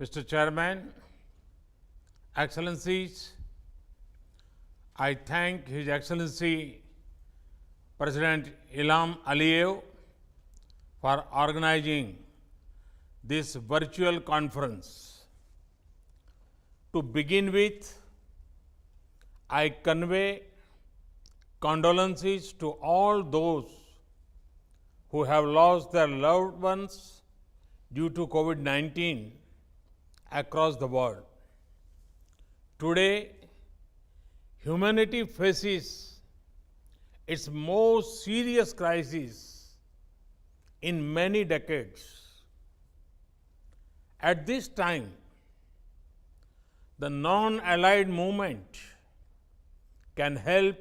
Mr. Chairman, Excellencies, I thank His Excellency President Ilham Aliyev for organizing this virtual conference. To begin with, I convey condolences to all those who have lost their loved ones due to COVID-19 across the world. Today, humanity faces its most serious crisis in many decades. At this time, the non-allied movement can help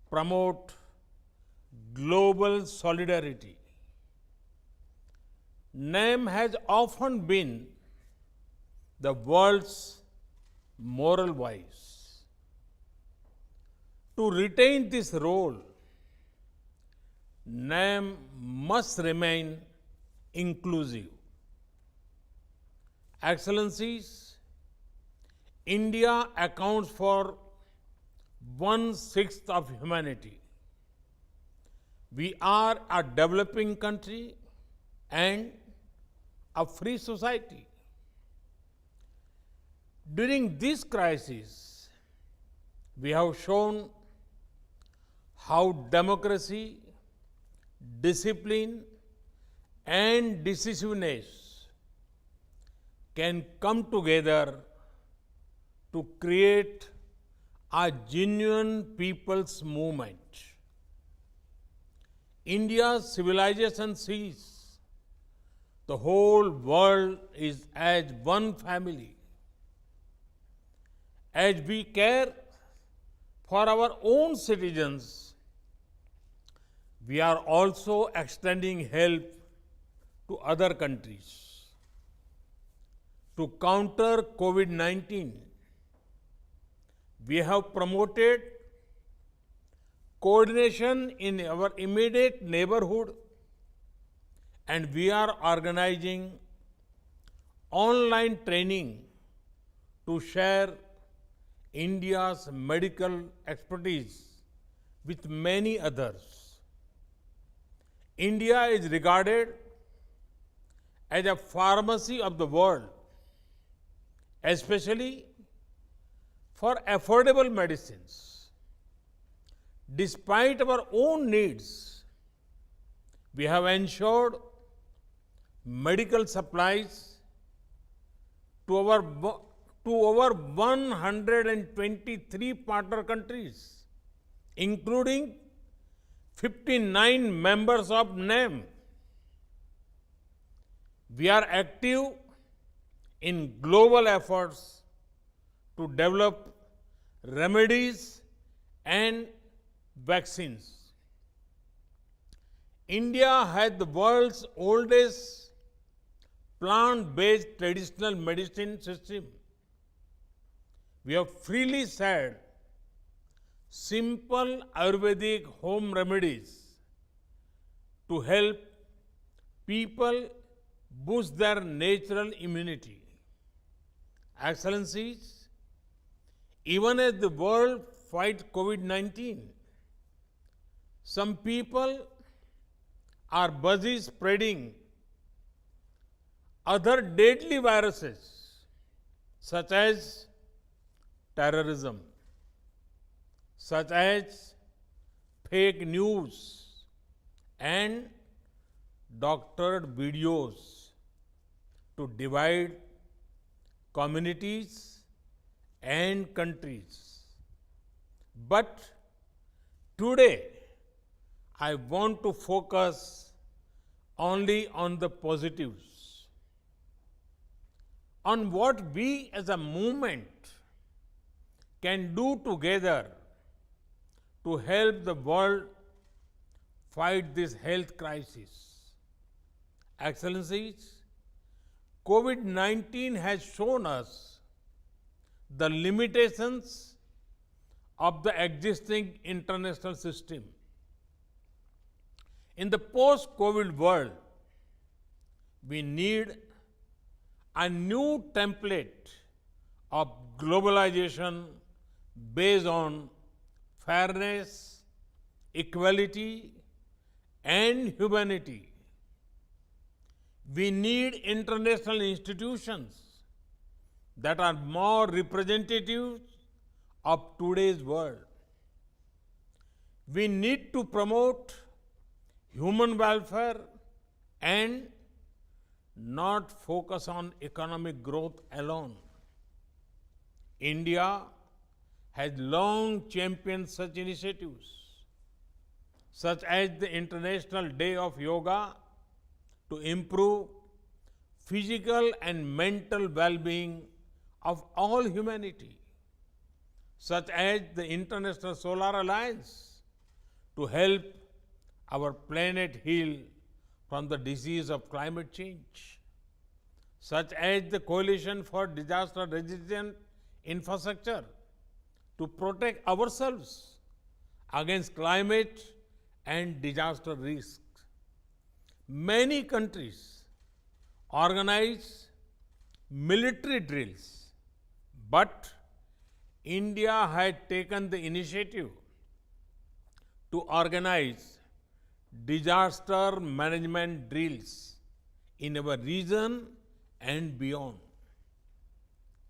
promote global solidarity. NAM has often been the world's moral voice. To retain this role, NAM must remain inclusive. Excellencies, India accounts for 1/6 of humanity. We are a developing country and a free society. During this crisis, we have shown how democracy, discipline, and decisiveness can come together to create a genuine people's movement. India's civilization sees the whole world is as one family. As we care for our own citizens, we are also extending help to other countries. To counter COVID-19, we have promoted coordination in our immediate neighborhood, and we are organizing online training to share India's medical expertise with many others. India is regarded as a pharmacy of the world, especially for affordable medicines. Despite our own needs, we have ensured medical supplies to over 123 partner countries, including 59 members of NAM. We are active in global efforts to develop remedies and vaccines. India has the world's oldest plant-based traditional medicine system. We have freely shared simple Ayurvedic home remedies to help people boost their natural immunity. Excellencies, even as the world fights COVID-19, some people are busy spreading other deadly viruses, such as terrorism, such as fake news and doctored videos to divide communities and countries. But today, I want to focus only on the positives, on what we as a movement can do together to help the world fight this health crisis. Excellencies, COVID-19 has shown us the limitations of the existing international system. In the post-COVID world, we need a new template of globalization based on fairness, equality, and humanity. We need international institutions that are more representative of today's world. We need to promote human welfare and not focus on economic growth alone. India has long championed such initiatives, such as the International Day of Yoga to improve physical and mental well-being of all humanity, such as the International Solar Alliance to help our planet heal from the disease of climate change, such as the Coalition for Disaster Resistant Infrastructure to protect ourselves against climate and disaster risks. Many countries organize military drills, but India had taken the initiative to organize disaster management drills in our region and beyond.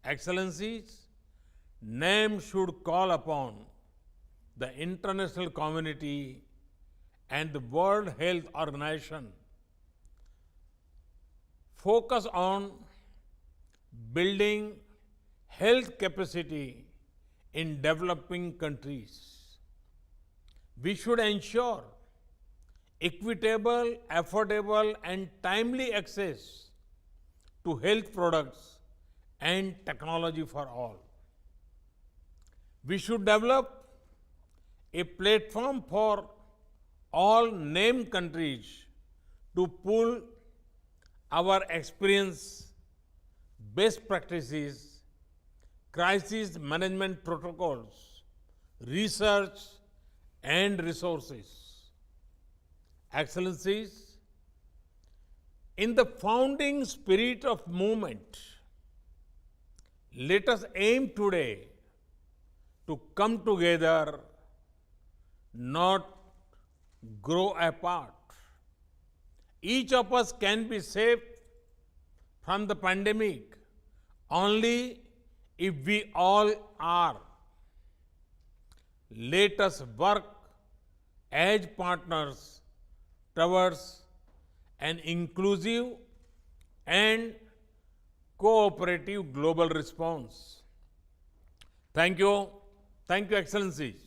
Excellencies, NAM should call upon the international community and the World Health Organization focus on building health capacity in developing countries. We should ensure equitable, affordable, and timely access to health products and technology for all. We should develop a platform for all named countries to pool our experience, best practices, crisis management protocols, research, and resources. Excellencies, in the founding spirit of movement, let us aim today to come together, not grow apart. Each of us can be saved from the pandemic only if we all are. Let us work as partners towards an inclusive and cooperative global response. Thank you. Thank you, Excellencies.